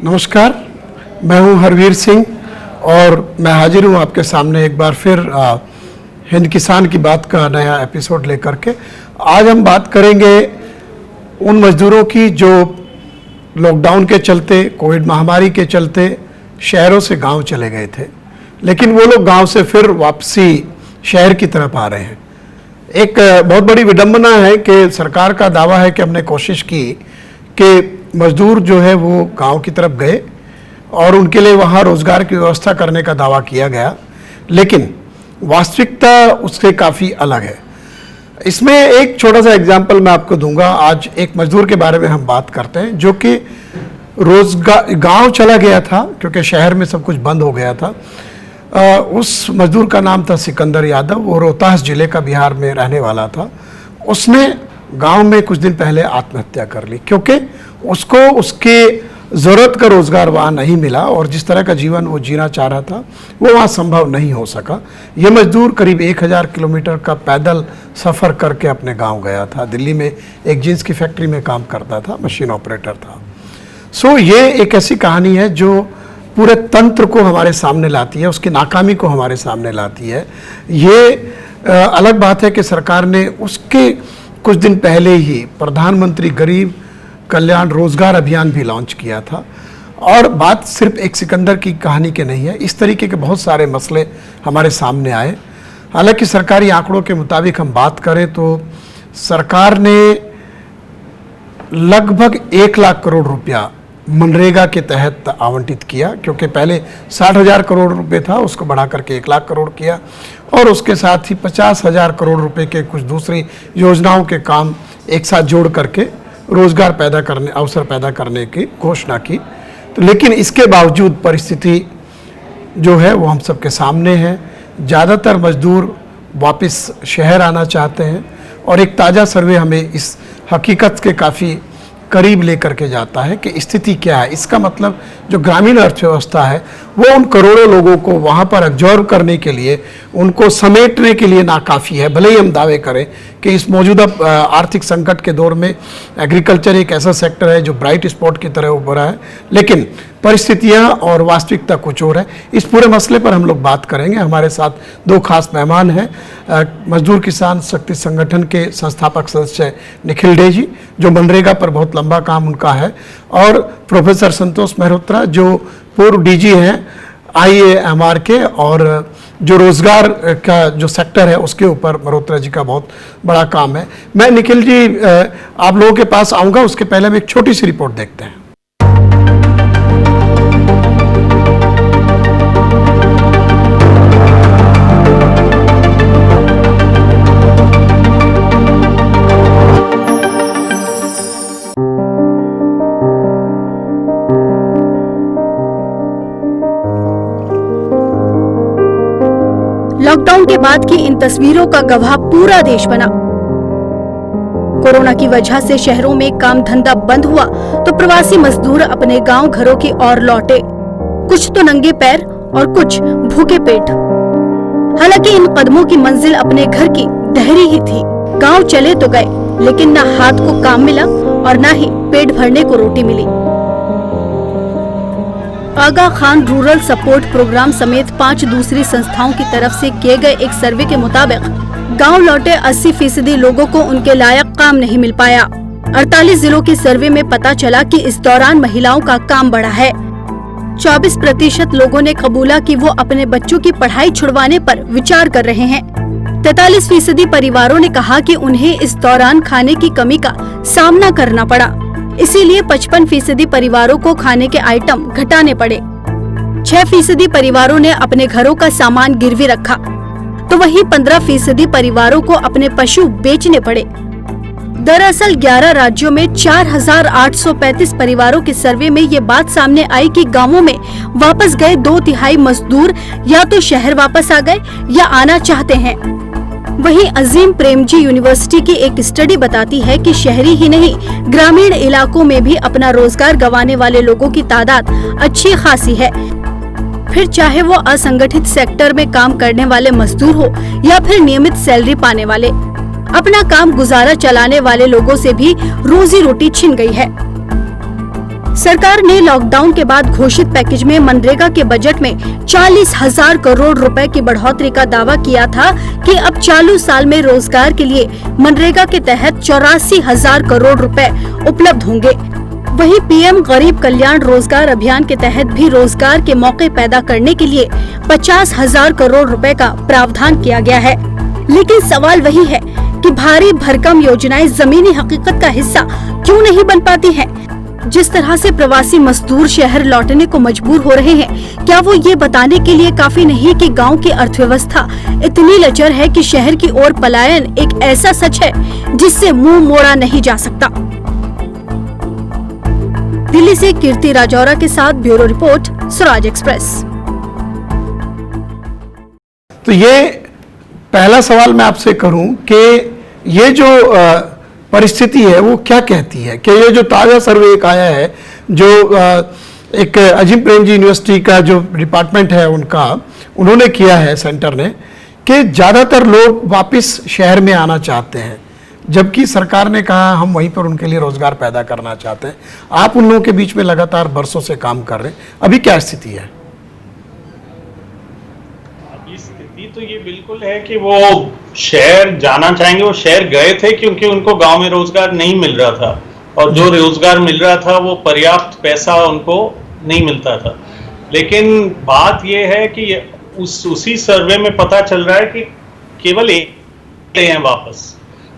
नमस्कार, मैं हूं हरवीर सिंह और मैं हाजिर हूं आपके सामने एक बार फिर हिंद किसान की बात का नया एपिसोड लेकर के। आज हम बात करेंगे उन मजदूरों की जो लॉकडाउन के चलते, कोविड महामारी के चलते शहरों से गांव चले गए थे, लेकिन वो लोग गांव से फिर वापसी शहर की तरफ आ रहे हैं। एक बहुत बड़ी विडंबना है कि सरकार का दावा है कि हमने कोशिश की कि मजदूर जो है वो गांव की तरफ गए और उनके लिए वहाँ रोजगार की व्यवस्था करने का दावा किया गया, लेकिन वास्तविकता उससे काफ़ी अलग है। इसमें एक छोटा सा एग्जाम्पल मैं आपको दूंगा। आज एक मजदूर के बारे में हम बात करते हैं जो कि रोजगार गांव चला गया था क्योंकि शहर में सब कुछ बंद हो गया था। उस मजदूर का नाम था सिकंदर यादव। वो रोहतास जिले का बिहार में रहने वाला था। उसने गांव में कुछ दिन पहले आत्महत्या कर ली क्योंकि उसको उसके ज़रूरत का रोज़गार वहाँ नहीं मिला और जिस तरह का जीवन वो जीना चाह रहा था वो वहाँ संभव नहीं हो सका। ये मजदूर करीब 1000 किलोमीटर का पैदल सफ़र करके अपने गांव गया था। दिल्ली में एक जींस की फैक्ट्री में काम करता था, मशीन ऑपरेटर था। सो ये एक ऐसी कहानी है जो पूरे तंत्र को हमारे सामने लाती है, उसकी नाकामी को हमारे सामने लाती है। ये अलग बात है कि सरकार ने उसके कुछ दिन पहले ही प्रधानमंत्री गरीब कल्याण रोजगार अभियान भी लॉन्च किया था। और बात सिर्फ एक सिकंदर की कहानी के नहीं है, इस तरीके के बहुत सारे मसले हमारे सामने आए। हालांकि सरकारी आंकड़ों के मुताबिक हम बात करें तो सरकार ने लगभग 1 लाख करोड़ रुपया मनरेगा के तहत आवंटित किया, क्योंकि पहले 60,000 करोड़ रुपए था, उसको बढ़ा करके 1 लाख करोड़ किया और उसके साथ ही 50,000 करोड़ रुपए के कुछ दूसरी योजनाओं के काम एक साथ जोड़ करके रोजगार पैदा करने, अवसर पैदा करने की घोषणा की। तो लेकिन इसके बावजूद परिस्थिति जो है वो हम सबके सामने है। ज़्यादातर मजदूर वापस शहर आना चाहते हैं और एक ताज़ा सर्वे हमें इस हकीकत के काफ़ी करीब लेकर के जाता है कि स्थिति क्या है। इसका मतलब जो ग्रामीण अर्थव्यवस्था है वो उन करोड़ों लोगों को वहाँ पर अब्जॉर्व करने के लिए, उनको समेटने के लिए नाकाफ़ी है। भले ही हम दावे करें कि इस मौजूदा आर्थिक संकट के दौर में एग्रीकल्चर एक ऐसा सेक्टर है जो ब्राइट स्पॉट की तरह उभरा है, लेकिन परिस्थितियाँ और वास्तविकता कुछ और है। इस पूरे मसले पर हम लोग बात करेंगे। हमारे साथ 2 खास मेहमान हैं। मजदूर किसान शक्ति संगठन के संस्थापक सदस्य निखिल डे जी, जो मनरेगा पर बहुत लंबा काम उनका है, और प्रोफेसर संतोष मेहरोत्रा जो पूर्व डीजी हैं IAMR के, और जो रोजगार का जो सेक्टर है उसके ऊपर मल्होत्रा जी का बहुत बड़ा काम है। मैं निखिल जी आप लोगों के पास आऊँगा, उसके पहले हम एक छोटी सी रिपोर्ट देखते हैं। लॉकडाउन के बाद की इन तस्वीरों का गवाह पूरा देश बना। कोरोना की वजह से शहरों में काम धंधा बंद हुआ तो प्रवासी मजदूर अपने गांव घरों की ओर लौटे, कुछ तो नंगे पैर और कुछ भूखे पेट। हालांकि इन कदमों की मंजिल अपने घर की दहरी ही थी। गांव चले तो गए, लेकिन न हाथ को काम मिला और न ही पेट भरने को रोटी मिली। आगा खान रूरल सपोर्ट प्रोग्राम समेत 5 दूसरी संस्थाओं की तरफ से किए गए एक सर्वे के मुताबिक गांव लौटे 80% लोगों को उनके लायक काम नहीं मिल पाया। 48 जिलों के सर्वे में पता चला कि इस दौरान महिलाओं का काम बढ़ा है। 24% लोगों ने कबूला कि वो अपने बच्चों की पढ़ाई छुड़वाने पर विचार कर रहे हैं। 43% परिवारों ने कहा कि उन्हें इस दौरान खाने की कमी का सामना करना पड़ा, इसीलिए 55% परिवारों को खाने के आइटम घटाने पड़े। 6% परिवारों ने अपने घरों का सामान गिरवी रखा, तो वहीं 15% परिवारों को अपने पशु बेचने पड़े। दरअसल 11 राज्यों में 4835 परिवारों के सर्वे में ये बात सामने आई कि गांवों में वापस गए 2/3 मजदूर या तो शहर वापस आ गए या आना चाहते हैं। वहीं अजीम प्रेमजी यूनिवर्सिटी की एक स्टडी बताती है कि शहरी ही नहीं, ग्रामीण इलाकों में भी अपना रोजगार गंवाने वाले लोगों की तादाद अच्छी खासी है। फिर चाहे वो असंगठित सेक्टर में काम करने वाले मजदूर हो या फिर नियमित सैलरी पाने वाले, अपना काम गुजारा चलाने वाले लोगों से भी रोजी रोटी छिन गई है। सरकार ने लॉकडाउन के बाद घोषित पैकेज में मनरेगा के बजट में 40,000 करोड़ रुपए की बढ़ोतरी का दावा किया था कि अब चालू साल में रोजगार के लिए मनरेगा के तहत 84,000 करोड़ रुपए उपलब्ध होंगे। वहीं पीएम गरीब कल्याण रोजगार अभियान के तहत भी रोजगार के मौके पैदा करने के लिए 50,000 करोड़ रुपए का प्रावधान किया गया है। लेकिन सवाल वही है कि भारी भरकम योजनाएं जमीनी हकीकत का हिस्सा क्यों नहीं बन पाती हैं? जिस तरह से प्रवासी मजदूर शहर लौटने को मजबूर हो रहे हैं, क्या वो ये बताने के लिए काफी नहीं कि गांव की अर्थव्यवस्था इतनी लचर है कि शहर की ओर पलायन एक ऐसा सच है जिससे मुंह मोड़ा नहीं जा सकता। दिल्ली से कीर्ति राजौरा के साथ ब्यूरो रिपोर्ट, स्वराज एक्सप्रेस। तो ये पहला सवाल मैं आपसे करूं कि ये जो परिस्थिति है वो क्या कहती है कि ये जो ताज़ा सर्वे एक आया है जो एक अजीम प्रेमजी यूनिवर्सिटी का जो डिपार्टमेंट है उन्होंने किया है सेंटर ने कि ज़्यादातर लोग वापस शहर में आना चाहते हैं, जबकि सरकार ने कहा हम वहीं पर उनके लिए रोजगार पैदा करना चाहते हैं। आप उन लोगों के बीच में लगातार बरसों से काम कर रहे हैं, अभी क्या स्थिति है? अभी स्थिति तो ये बिल्कुल है कि वो शहर जाना चाहेंगे। वो शहर गए थे क्योंकि उनको गांव में रोजगार नहीं मिल रहा था, और जो रोजगार मिल रहा था वो पर्याप्त पैसा उनको नहीं मिलता था। लेकिन बात ये है कि उसी सर्वे में पता चल रहा है कि केवल एक हैं वापस।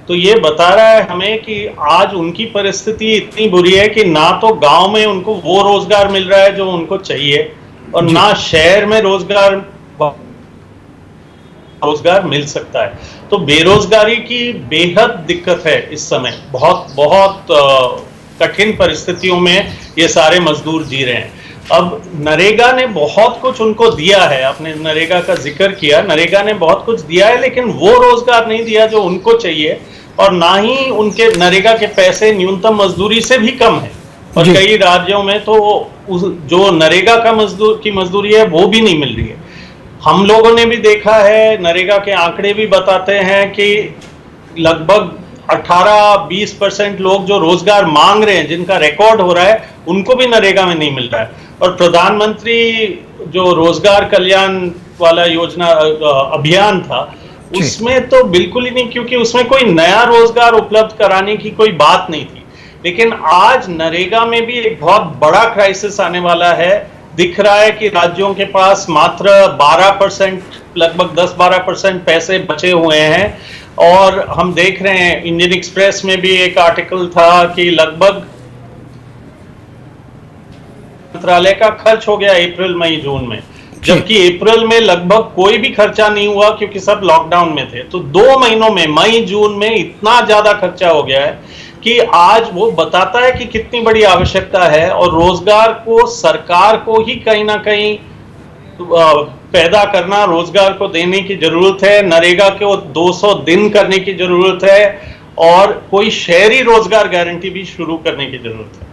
तो ये बता रहा है हमें कि आज उनकी परिस्थिति इतनी बुरी है कि ना तो गांव में उनको वो रोजगार मिल रहा है जो उनको चाहिए, और ना शहर में रोजगार मिल सकता है। तो बेरोजगारी की बेहद दिक्कत है इस समय। बहुत बहुत कठिन परिस्थितियों में ये सारे मजदूर जी रहे हैं। अब नरेगा ने बहुत कुछ उनको दिया है, आपने नरेगा का जिक्र किया, नरेगा ने बहुत कुछ दिया है, लेकिन वो रोजगार नहीं दिया जो उनको चाहिए, और ना ही उनके नरेगा के पैसे न्यूनतम मजदूरी से भी कम है। और कई राज्यों में तो जो नरेगा का मजदूरी है वो भी नहीं मिल रही है। हम लोगों ने भी देखा है, नरेगा के आंकड़े भी बताते हैं कि लगभग 18-20% लोग जो रोजगार मांग रहे हैं, जिनका रिकॉर्ड हो रहा है, उनको भी नरेगा में नहीं मिल रहा है। और प्रधानमंत्री जो रोजगार कल्याण वाला योजना अभियान था, उसमें तो बिल्कुल ही नहीं, क्योंकि उसमें कोई नया रोजगार उपलब्ध कराने की कोई बात नहीं थी। लेकिन आज नरेगा में भी एक बहुत बड़ा क्राइसिस आने वाला है। दिख रहा है कि राज्यों के पास मात्र 12%, लगभग 10-12% पैसे बचे हुए हैं। और हम देख रहे हैं, इंडियन एक्सप्रेस में भी एक आर्टिकल था कि लगभग मंत्रालय का खर्च हो गया अप्रैल, मई, जून में, जबकि अप्रैल में लगभग कोई भी खर्चा नहीं हुआ क्योंकि सब लॉकडाउन में थे। तो 2 महीनों में, मई जून में, इतना ज्यादा खर्चा हो गया है कि आज वो बताता है कि कितनी बड़ी आवश्यकता है, और रोजगार को सरकार को ही कहीं ना कहीं पैदा करना, रोजगार को देने की जरूरत है। नरेगा को 200 दिन करने की जरूरत है, और कोई शहरी रोजगार गारंटी भी शुरू करने की जरूरत है।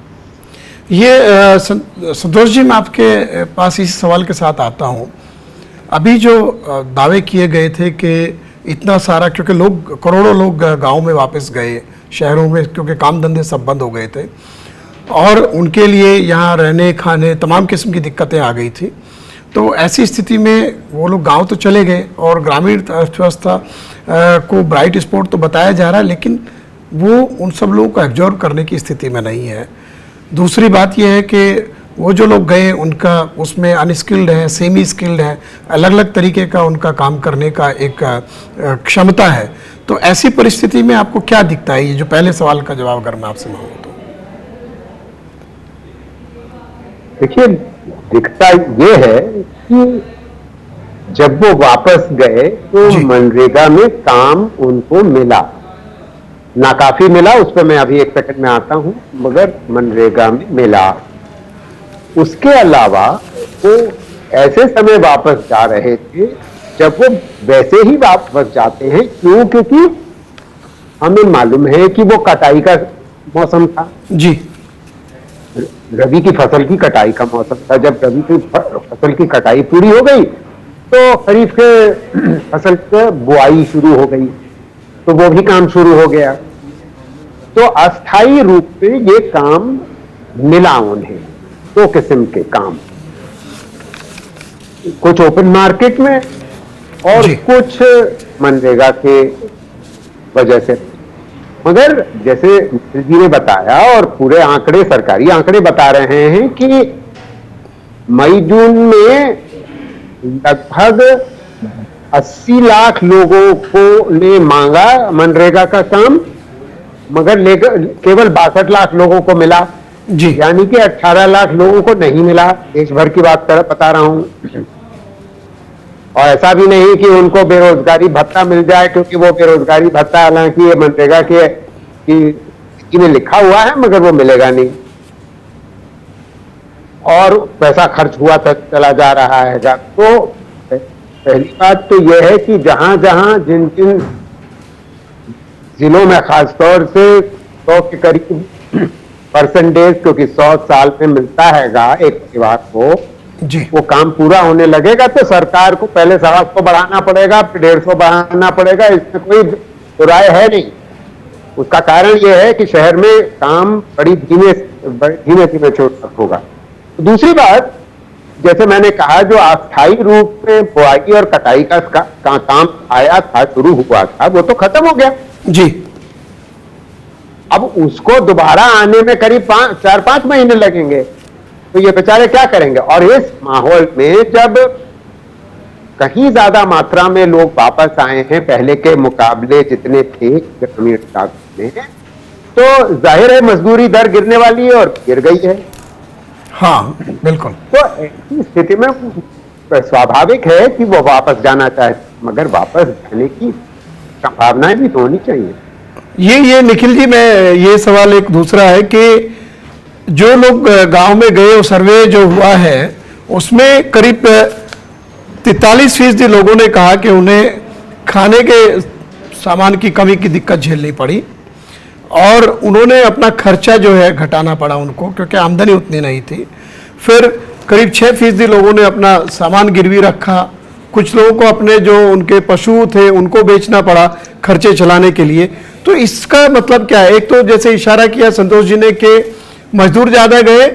ये संतोष जी, मैं आपके पास इस सवाल के साथ आता हूँ। अभी जो दावे किए गए थे कि इतना सारा, क्योंकि लोग, करोड़ों लोग गांव में वापस गए, शहरों में, क्योंकि काम धंधे सब बंद हो गए थे, और उनके लिए यहाँ रहने खाने तमाम किस्म की दिक्कतें आ गई थी। तो ऐसी स्थिति में वो लोग गांव तो चले गए, और ग्रामीण अर्थव्यवस्था को ब्राइट स्पॉट तो बताया जा रहा है, लेकिन वो उन सब लोगों को एब्जॉर्ब करने की स्थिति में नहीं है। दूसरी बात यह है कि वो जो लोग गए, उनका उसमें अनस्किल्ड है, सेमी स्किल्ड है, अलग अलग तरीके का उनका काम करने का एक क्षमता है। तो ऐसी परिस्थिति में आपको क्या दिखता है? ये जो पहले सवाल का जवाब अगर मैं आपसे मांगूं तो। देखिए, दिखता ये है कि जब वो वापस गए तो मनरेगा में काम उनको मिला, नाकाफी मिला, उस पर मैं अभी एक सेकंड में आता हूं, मगर मनरेगा में मिला। उसके अलावा वो ऐसे समय वापस जा रहे थे जब वो वैसे ही वापस जाते हैं। क्यों? क्योंकि हमें मालूम है कि वो कटाई का मौसम था जी, रबी की फसल की कटाई का मौसम था। जब रबी की फसल की कटाई पूरी हो गई तो खरीफ के फसल की बुआई शुरू हो गई, तो वो भी काम शुरू हो गया। तो अस्थायी रूप से ये काम मिला उन्हें दो किस्म के काम, कुछ ओपन मार्केट में और जी। कुछ मनरेगा के वजह से। मगर जैसे मित्तल जी ने बताया और पूरे आंकड़े, सरकारी आंकड़े बता रहे हैं कि मई जून में लगभग 80 लाख लोगों को ने मांगा मनरेगा का काम, मगर केवल 62 लाख लोगों को मिला, जी। यानी कि 18 लाख लोगों को नहीं मिला। देश भर की बात बता रहा हूं। और ऐसा भी नहीं कि उनको बेरोजगारी भत्ता मिल जाए, क्योंकि वो बेरोजगारी भत्ता हालांकि ये मनरेगा की में लिखा हुआ है मगर वो मिलेगा नहीं, और पैसा खर्च हुआ चला जा रहा है। तो पहली बात तो यह है कि जहां जहां जिन जिन जिलों में खासतौर से 100 के करीब परसेंटेज, क्योंकि 100 साल में मिलता है एक परिवार को, जी। वो काम पूरा होने लगेगा तो सरकार को पहले 150 बढ़ाना पड़ेगा, फिर 150 बढ़ाना पड़ेगा। इसमें कोई बुराई है नहीं। उसका कारण यह है कि शहर में काम बड़ी धीमे धीमे छोटा होगा। दूसरी बात, जैसे मैंने कहा, जो अस्थायी रूप में बुआई और कटाई का काम आया था, शुरू हुआ था, वो तो खत्म हो गया जी। अब उसको दोबारा आने में करीब 4-5 महीने लगेंगे, तो ये बेचारे क्या करेंगे। और इस माहौल में जब कहीं ज्यादा मात्रा में लोग वापस आए हैं पहले के मुकाबले जितने थे ग्रामीण इलाकों में, तो जाहिर है मजदूरी दर गिरने वाली है और गिर गई है। हाँ, बिल्कुल। तो ऐसी स्थिति में स्वाभाविक है कि वो वापस जाना चाहे, मगर वापस जाने की संभावनाएं भी तो होनी चाहिए। ये निखिल जी, मैं ये सवाल एक दूसरा है कि जो लोग गांव में गए, वो सर्वे जो हुआ है उसमें करीब 43% लोगों ने कहा कि उन्हें खाने के सामान की कमी की दिक्कत झेलनी पड़ी, और उन्होंने अपना खर्चा जो है घटाना पड़ा उनको, क्योंकि आमदनी उतनी नहीं थी। फिर करीब 6% लोगों ने अपना सामान गिरवी रखा। कुछ लोगों को अपने जो उनके पशु थे उनको बेचना पड़ा खर्चे चलाने के लिए। तो इसका मतलब क्या है? एक तो जैसे इशारा किया संतोष जी ने कि मजदूर ज़्यादा गए,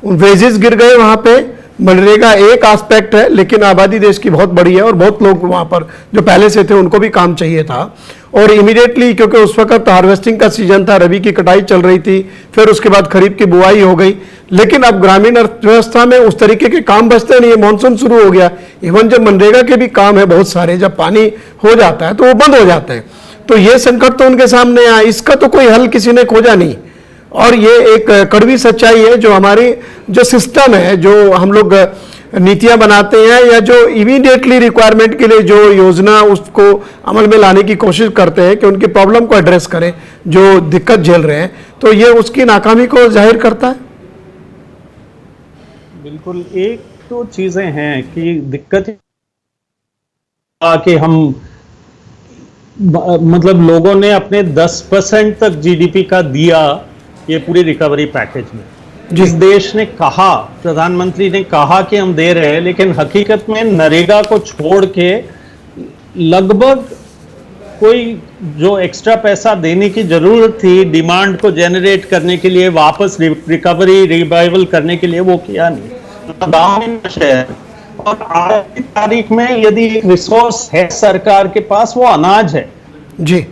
वेजेस गिर गए वहाँ पे। मनरेगा एक एस्पेक्ट है, लेकिन आबादी देश की बहुत बड़ी है और बहुत लोग वहाँ पर जो पहले से थे उनको भी काम चाहिए था। और इमीडिएटली, क्योंकि उस वक्त हार्वेस्टिंग का सीजन था, रबी की कटाई चल रही थी, फिर उसके बाद खरीफ की बुआई हो गई। लेकिन अब ग्रामीण अर्थव्यवस्था में उस तरीके के काम बचते नहीं है। मानसून शुरू हो गया, इवन जब मनरेगा के भी काम है बहुत सारे, जब पानी हो जाता है तो वो बंद हो जाते हैं। तो ये संकट तो उनके सामने आया, इसका तो कोई हल किसी ने खोजा नहीं। और ये एक कड़वी सच्चाई है जो हमारी जो सिस्टम है, जो हम लोग नीतियां बनाते हैं या जो इमीडिएटली रिक्वायरमेंट के लिए जो योजना उसको अमल में लाने की कोशिश करते हैं कि उनकी प्रॉब्लम को एड्रेस करें जो दिक्कत झेल रहे हैं, तो ये उसकी नाकामी को जाहिर करता है। बिल्कुल। एक तो चीजें हैं कि दिक्कत कि हम मतलब लोगों ने अपने 10% तक जीडीपी का दिया ये पूरी रिकवरी पैकेज में। जिस देश ने कहा, प्रधानमंत्री ने कहा कि हम दे रहे हैं, लेकिन हकीकत में नरेगा को छोड़ के लगभग कोई जो एक्स्ट्रा पैसा देने की जरूरत थी डिमांड को जनरेट करने के लिए, वापस रिकवरी रिवाइवल करने के लिए, वो किया नहीं। गांव में शहर और आज की तारीख में यदि एक रिसोर्स है सरकार के पास, वो अनाज है जी।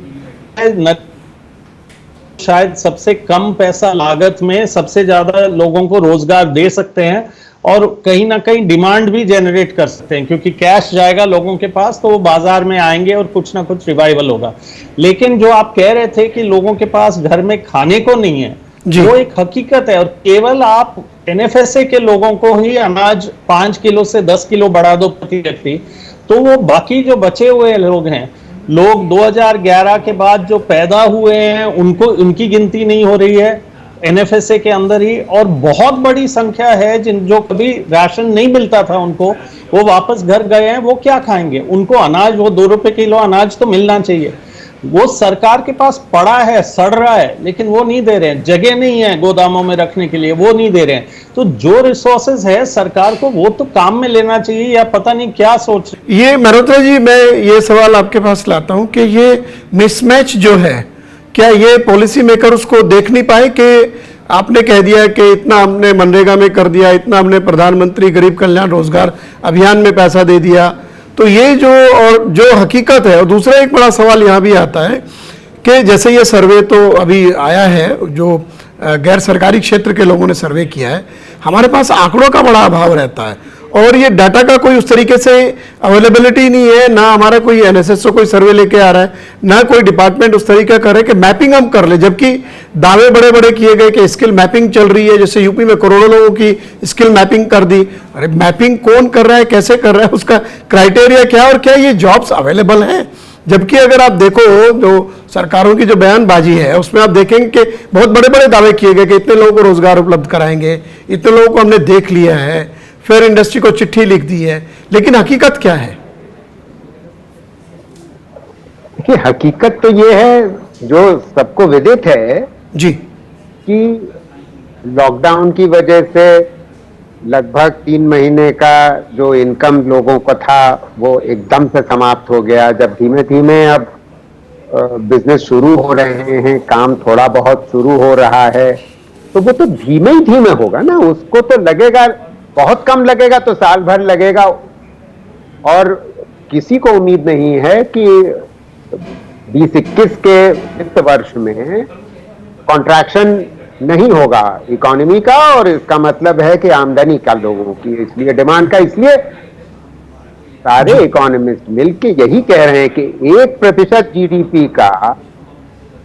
शायद सबसे कम पैसा लागत में सबसे ज्यादा लोगों को रोजगार दे सकते हैं और कहीं ना कहीं डिमांड भी जनरेट कर सकते हैं, क्योंकि कैश जाएगा लोगों के पास तो वो बाजार में आएंगे और कुछ ना कुछ रिवाइवल होगा। लेकिन जो आप कह रहे थे कि लोगों के पास घर में खाने को नहीं है, वो एक हकीकत है। और केवल आप एनएफएसए के लोगों को ही अनाज 5 किलो से 10 किलो बढ़ा दो प्रति व्यक्ति, तो वो बाकी जो बचे हुए लोग हैं, लोग 2011 के बाद जो पैदा हुए हैं उनको, उनकी गिनती नहीं हो रही है एनएफएसए के अंदर ही। और बहुत बड़ी संख्या है जिन जो कभी राशन नहीं मिलता था उनको, वो वापस घर गए हैं, वो क्या खाएंगे? उनको अनाज, वो 2 रुपए किलो अनाज तो मिलना चाहिए। वो सरकार के पास पड़ा है, सड़ रहा है, लेकिन वो नहीं दे रहे हैं। जगह नहीं है गोदामों में रखने के लिए, वो नहीं दे रहे हैं। तो जो रिसोर्सेज है सरकार को, वो तो काम में लेना चाहिए, या पता नहीं क्या सोच रहे। ये मल्होत्रा जी, मैं ये सवाल आपके पास लाता हूं कि ये मिसमैच जो है, क्या ये पॉलिसी मेकर उसको देख नहीं पाए कि आपने कह दिया कि इतना हमने मनरेगा में कर दिया, इतना हमने प्रधानमंत्री गरीब कल्याण रोजगार अभियान में पैसा दे दिया, तो ये जो हकीकत है। और दूसरा एक बड़ा सवाल यहाँ भी आता है कि जैसे ये सर्वे तो अभी आया है, जो गैर सरकारी क्षेत्र के लोगों ने सर्वे किया है, हमारे पास आंकड़ों का बड़ा अभाव रहता है और ये डाटा का कोई उस तरीके से अवेलेबिलिटी नहीं है, ना हमारा कोई एनएसएसओ कोई सर्वे लेके आ रहा है, ना कोई डिपार्टमेंट उस तरीके कर रहे कि मैपिंग हम कर ले, जबकि दावे बड़े बड़े किए गए कि स्किल मैपिंग चल रही है, जैसे यूपी में करोड़ों लोगों की स्किल मैपिंग कर दी। अरे मैपिंग कौन कर रहा है, कैसे कर रहा है, उसका क्राइटेरिया क्या है और क्या ये जॉब्स अवेलेबल हैं? जबकि अगर आप देखो जो सरकारों की जो बयानबाजी है उसमें आप देखेंगे कि बहुत बड़े बड़े दावे किए गए कि इतने लोगों को रोजगार उपलब्ध कराएंगे, इतने लोगों को हमने देख लिया है, फिर इंडस्ट्री को चिट्ठी लिख दी है, लेकिन हकीकत क्या है? देखिए, हकीकत तो ये है जो सबको विदित है जी कि लॉकडाउन की वजह से लगभग 3 महीने का जो इनकम लोगों को था वो एकदम से समाप्त हो गया। जब धीमे धीमे अब बिजनेस शुरू हो रहे हैं, काम थोड़ा बहुत शुरू हो रहा है, तो वो तो धीमे ही धीमे होगा ना, उसको तो लगेगा, बहुत कम लगेगा तो साल भर लगेगा। और किसी को उम्मीद नहीं है कि 2021 के वित्त वर्ष में कॉन्ट्रैक्शन नहीं होगा इकोनॉमी का, और इसका मतलब है कि आमदनी का लोगों की, इसलिए डिमांड का, इसलिए सारे इकोनॉमिस्ट मिलके यही कह रहे हैं कि 1% जीडीपी का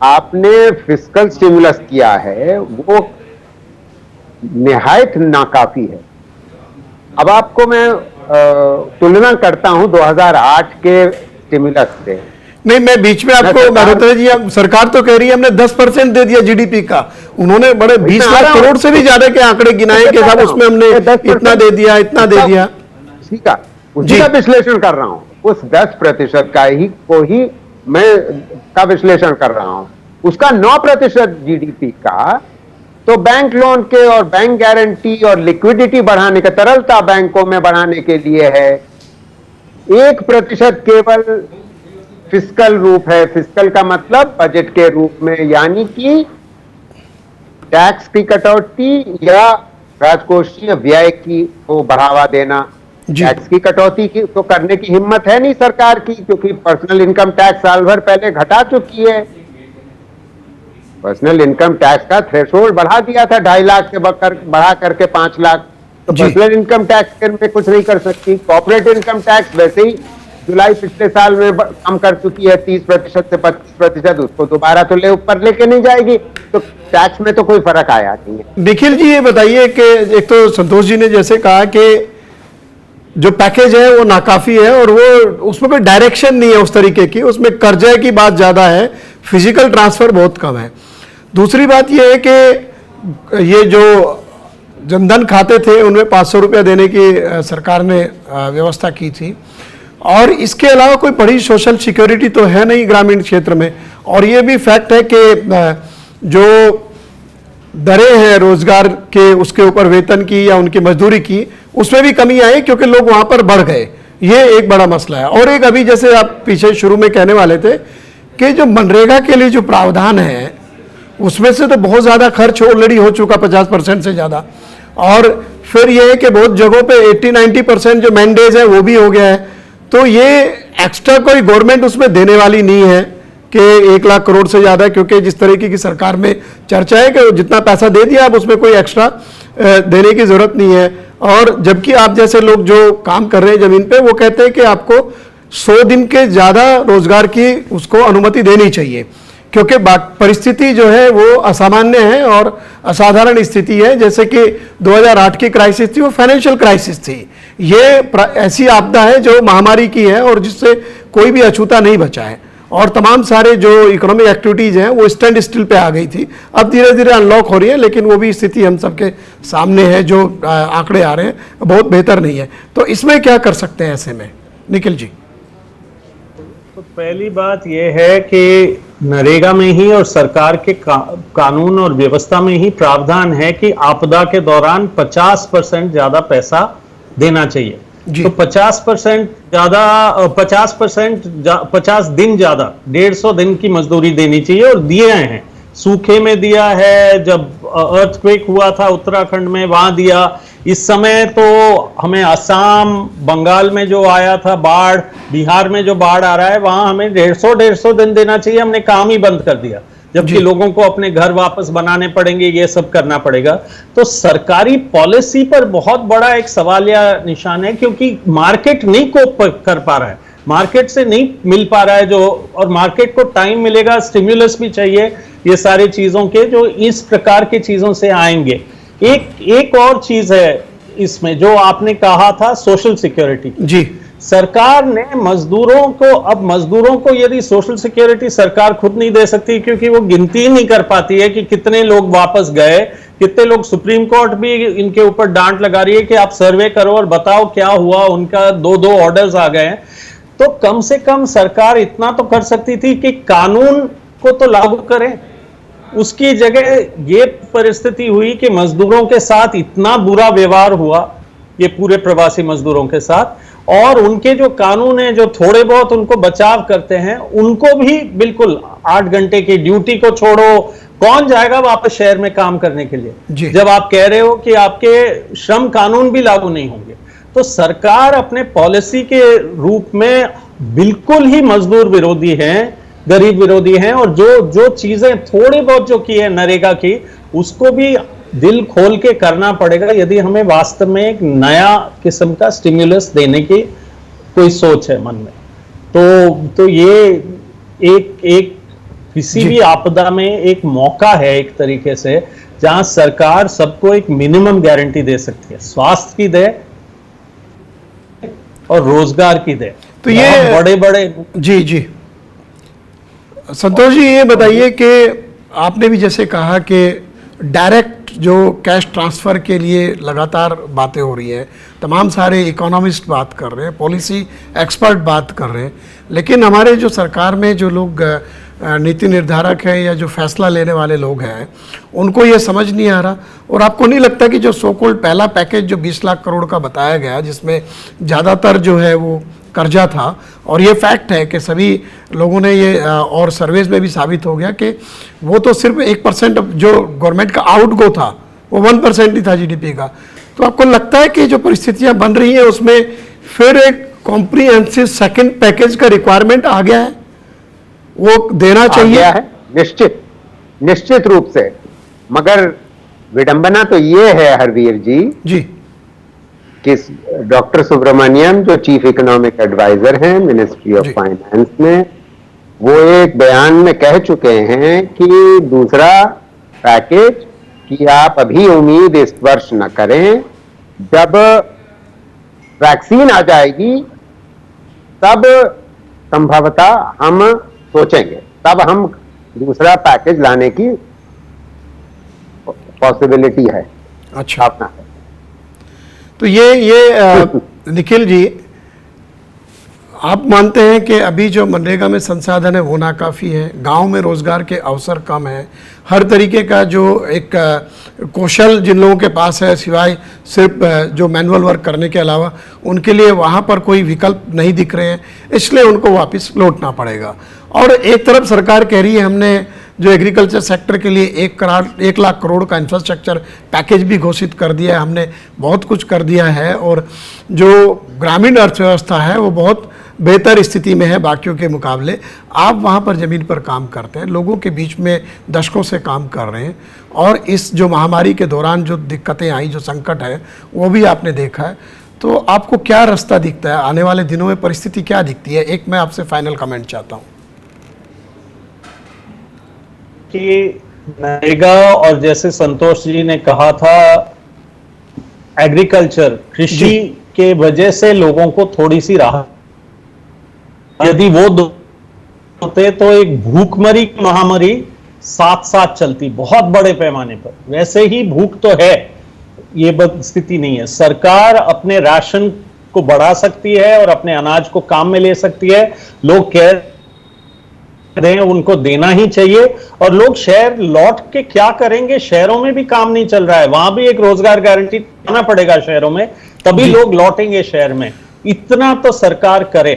आपने फिस्कल स्टिमुलस किया है वो निहायत नाकाफी है। अब आपको मैं तुलना करता हूं 2008 के स्टिमुलस से। नहीं, मैं बीच में आपको रत्न जी, सरकार तो कह रही है हमने 10% दे दिया जीडीपी का, उन्होंने बड़े 20 लाख करोड़ से भी ज्यादा के आंकड़े गिनाए कि साहब उसमें हमने इतना दे दिया, इतना दे दिया। ठीक है, उसी का विश्लेषण कर रहा हूं, उस 10% का ही मैं का विश्लेषण कर रहा हूं। उसका 9% जीडीपी का तो बैंक लोन के और बैंक गारंटी और लिक्विडिटी बढ़ाने का, तरलता बैंकों में बढ़ाने के लिए है। 1% केवल फिस्कल रूप है। फिस्कल का मतलब बजट के रूप में, यानी कि टैक्स की कटौती या राजकोषीय व्यय की को बढ़ावा देना। टैक्स की कटौती की तो करने की हिम्मत है नहीं सरकार की, क्योंकि पर्सनल इनकम टैक्स साल भर पहले घटा चुकी है। पर्सनल इनकम टैक्स का थ्रेशोल्ड बढ़ा दिया था 2.5 लाख से बढ़ा करके 5 लाख। तो पर्सनल इनकम टैक्स में कुछ नहीं कर सकती। कॉर्पोरेट इनकम टैक्स वैसे ही जुलाई पिछले साल में कम कर चुकी है 30% से 25%, उसको दोबारा तो ऊपर लेके नहीं जाएगी, तो टैक्स में तो कोई फर्क आया नहीं है। निखिल जी, ये बताइए कि एक तो संतोष जी ने जैसे कहा कि जो पैकेज है वो नाकाफी है और वो उसमें कोई डायरेक्शन नहीं है उस तरीके की, उसमें कर्जे की बात ज्यादा है, फिजिकल ट्रांसफर बहुत कम है। दूसरी बात ये है कि ये जो जनधन खाते थे उनमें 500 रुपया देने की सरकार ने व्यवस्था की थी, और इसके अलावा कोई बड़ी सोशल सिक्योरिटी तो है नहीं ग्रामीण क्षेत्र में। और ये भी फैक्ट है कि जो दरें हैं रोजगार के, उसके ऊपर वेतन की या उनकी मजदूरी की, उसमें भी कमी आई क्योंकि लोग वहां पर बढ़ गए। ये एक बड़ा मसला है। और एक अभी जैसे आप पीछे शुरू में कहने वाले थे कि जो मनरेगा के लिए जो प्रावधान है उसमें से तो बहुत ज़्यादा खर्च ऑलरेडी हो चुका, 50% से ज़्यादा। और फिर ये है कि बहुत जगहों पे 80-90% जो मैंडेज है वो भी हो गया है। तो ये एक्स्ट्रा कोई गवर्नमेंट उसमें देने वाली नहीं है कि 1 लाख करोड़ से ज़्यादा, क्योंकि जिस तरीके की सरकार में चर्चा है कि जितना पैसा दे दिया अब उसमें कोई एक्स्ट्रा देने की ज़रूरत नहीं है। और जबकि आप जैसे लोग जो काम कर रहे हैं ज़मीन पे, वो कहते हैं कि आपको 100 दिन के ज़्यादा रोजगार की उसको अनुमति देनी चाहिए, क्योंकि परिस्थिति जो है वो असामान्य है और असाधारण स्थिति है। जैसे कि 2008 की क्राइसिस थी, वो फाइनेंशियल क्राइसिस थी। ये ऐसी आपदा है जो महामारी की है और जिससे कोई भी अछूता नहीं बचा है, और तमाम सारे जो इकोनॉमिक एक्टिविटीज हैं वो स्टैंड स्टिल पे आ गई थी। अब धीरे धीरे अनलॉक हो रही है, लेकिन वो भी स्थिति हम सबके सामने है, जो आंकड़े आ रहे हैं बहुत बेहतर नहीं है। तो इसमें क्या कर सकते हैं ऐसे में, निखिल जी? तो पहली बात यह है कि नरेगा में ही और सरकार के कानून और व्यवस्था में ही प्रावधान है कि आपदा के दौरान 50% ज्यादा पैसा देना चाहिए। तो 50% ज्यादा, 50 दिन ज्यादा 150 दिन की मजदूरी देनी चाहिए, और दिए हैं। सूखे में दिया है, जब अर्थक्वेक हुआ था उत्तराखंड में, वहां दिया। इस समय तो हमें असम, बंगाल में जो आया था बाढ़, बिहार में जो बाढ़ आ रहा है, वहां हमें 150 दिन देना चाहिए, हमने काम ही बंद कर दिया, जबकि लोगों को अपने घर वापस बनाने पड़ेंगे, ये सब करना पड़ेगा। तो सरकारी पॉलिसी पर बहुत बड़ा एक सवालिया निशान है, क्योंकि मार्केट नहीं कोप कर पा रहा है, मार्केट से नहीं मिल पा रहा है जो, और मार्केट को टाइम मिलेगा, स्टिम्युलस भी चाहिए ये सारी चीजों के, जो इस प्रकार की चीजों से आएंगे। एक और चीज है इसमें जो आपने कहा था, सोशल सिक्योरिटी जी। सरकार ने मजदूरों को, अब मजदूरों को यदि सोशल सिक्योरिटी सरकार खुद नहीं दे सकती, क्योंकि वो गिनती ही नहीं कर पाती है कि कितने लोग वापस गए, कितने लोग, सुप्रीम कोर्ट भी इनके ऊपर डांट लगा रही है कि आप सर्वे करो और बताओ क्या हुआ, उनका 2-2 ऑर्डर्स आ गए हैं। तो कम से कम सरकार इतना तो कर सकती थी कि कानून को तो लागू करें। उसकी जगह ये परिस्थिति हुई कि मजदूरों के साथ इतना बुरा व्यवहार हुआ, ये पूरे प्रवासी मजदूरों के साथ, और उनके जो कानून है जो थोड़े बहुत उनको बचाव करते हैं, उनको भी बिल्कुल 8 घंटे की ड्यूटी को छोड़ो, कौन जाएगा वापस शहर में काम करने के लिए, जब आप कह रहे हो कि आपके श्रम कानून भी लागू नहीं होंगे। तो सरकार अपने पॉलिसी के रूप में बिल्कुल ही मजदूर विरोधी है, गरीब विरोधी हैं, और जो चीजें थोड़ी बहुत जो की है नरेगा की, उसको भी दिल खोल के करना पड़ेगा यदि हमें वास्तव में एक नया किस्म का स्टिम्युलस देने की कोई सोच है मन में। तो ये एक किसी भी आपदा में एक मौका है एक तरीके से, जहां सरकार सबको एक मिनिमम गारंटी दे सकती है, स्वास्थ्य की दे और रोजगार की दे। तो ये बड़े जी संतोष जी, ये बताइए कि आपने भी जैसे कहा कि डायरेक्ट जो कैश ट्रांसफ़र के लिए लगातार बातें हो रही हैं, तमाम सारे इकोनॉमिस्ट बात कर रहे हैं, पॉलिसी एक्सपर्ट बात कर रहे हैं, लेकिन हमारे जो सरकार में जो लोग नीति निर्धारक हैं या जो फैसला लेने वाले लोग हैं, उनको ये समझ नहीं आ रहा। और आपको नहीं लगता कि जो सो कॉल्ड पहला पैकेज जो 20 लाख करोड़ का बताया गया, जिसमें ज़्यादातर जो है वो कर्जा था, और ये फैक्ट है कि सभी लोगों ने ये और सर्वेज में भी साबित हो गया कि वो तो सिर्फ 1% जो गवर्नमेंट का आउटगो था वो 1% ही था जीडीपी का। तो आपको लगता है कि जो परिस्थितियां बन रही हैं उसमें फिर एक कॉम्प्रिहेंसिव सेकंड पैकेज का रिक्वायरमेंट आ गया है, वो देना चाहिए? है निश्चित रूप से, मगर विडंबना तो ये है हरवीर जी कि डॉक्टर सुब्रमण्यम जो चीफ इकोनॉमिक एडवाइजर हैं मिनिस्ट्री ऑफ फाइनेंस में, वो एक बयान में कह चुके हैं कि दूसरा पैकेज की आप अभी उम्मीद इस वर्ष न करें, जब वैक्सीन आ जाएगी तब संभवतः हम सोचेंगे, तब हम दूसरा पैकेज लाने की पॉसिबिलिटी है। अच्छा, अपना है। तो ये निखिल जी, आप मानते हैं कि अभी जो मनरेगा में संसाधन है वो नाकाफ़ी है, गांव में रोज़गार के अवसर कम है, हर तरीके का जो एक कौशल जिन लोगों के पास है, सिवाय सिर्फ जो मैनुअल वर्क करने के अलावा, उनके लिए वहाँ पर कोई विकल्प नहीं दिख रहे हैं, इसलिए उनको वापस लौटना पड़ेगा। और एक तरफ सरकार कह रही है हमने जो एग्रीकल्चर सेक्टर के लिए 1 लाख करोड़ का इंफ्रास्ट्रक्चर पैकेज भी घोषित कर दिया है, हमने बहुत कुछ कर दिया है, और जो ग्रामीण अर्थव्यवस्था है वो बहुत बेहतर स्थिति में है बाकियों के मुकाबले। आप वहाँ पर ज़मीन पर काम करते हैं, लोगों के बीच में दशकों से काम कर रहे हैं, और इस जो महामारी के दौरान जो दिक्कतें आई, जो संकट है, वो भी आपने देखा है। तो आपको क्या रास्ता दिखता है, आने वाले दिनों में परिस्थिति क्या दिखती है? एक मैं आपसे फाइनल कमेंट चाहता हूँ कि नरेगा, और जैसे संतोष जी ने कहा था, एग्रीकल्चर, कृषि के वजह से लोगों को थोड़ी सी राहत, यदि वो होते तो एक भूखमरी की महामारी साथ साथ चलती बहुत बड़े पैमाने पर। वैसे ही भूख तो है, ये स्थिति नहीं है। सरकार अपने राशन को बढ़ा सकती है और अपने अनाज को काम में ले सकती है, लोग कह दें उनको देना ही चाहिए, और लोग शहर लौट के क्या करेंगे, शहरों में भी काम नहीं चल रहा है, वहां भी एक रोजगार गारंटी देना पड़ेगा शहरों में, तभी लोग लौटेंगे शहर में। इतना तो सरकार करे,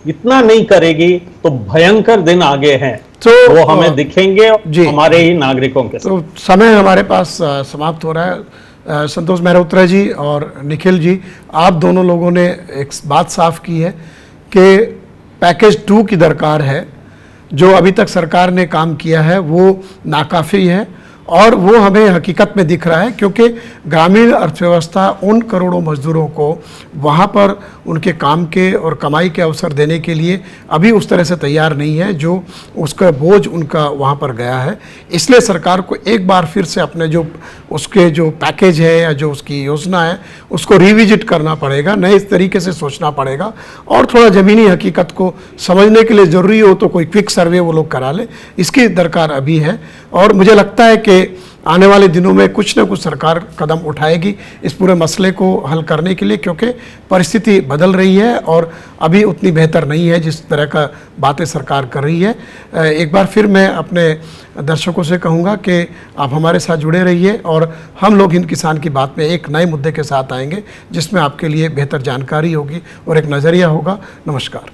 इतना नहीं करेगी तो भयंकर दिन आगे हैं, तो वो हमें दिखेंगे जी। हमारे ही नागरिकों के साथ। तो समय हमारे पास समाप्त हो रहा है। संतोष मेहरोत्रा जी और निखिल जी, आप दोनों लोगों ने एक बात साफ की है कि पैकेज 2 की दरकार है। जो अभी तक सरकार ने काम किया है वो नाकाफ़ी है और वो हमें हकीकत में दिख रहा है, क्योंकि ग्रामीण अर्थव्यवस्था उन करोड़ों मजदूरों को वहाँ पर उनके काम के और कमाई के अवसर देने के लिए अभी उस तरह से तैयार नहीं है जो उसका बोझ उनका वहाँ पर गया है। इसलिए सरकार को एक बार फिर से अपने जो उसके जो पैकेज है या जो उसकी योजना है उसको रिविजिट करना पड़ेगा, नए तरीके से सोचना पड़ेगा और थोड़ा ज़मीनी हकीकत को समझने के लिए ज़रूरी हो तो कोई क्विक सर्वे वो लोग करा ले, इसकी दरकार अभी है। और मुझे लगता है कि आने वाले दिनों में कुछ न कुछ सरकार कदम उठाएगी इस पूरे मसले को हल करने के लिए, क्योंकि परिस्थिति बदल रही है और अभी उतनी बेहतर नहीं है जिस तरह का बातें सरकार कर रही है। एक बार फिर मैं अपने दर्शकों से कहूँगा कि आप हमारे साथ जुड़े रहिए और हम लोग हिंद किसान की बात में एक नए मुद्दे के साथ आएंगे जिसमें आपके लिए बेहतर जानकारी होगी और एक नज़रिया होगा। नमस्कार।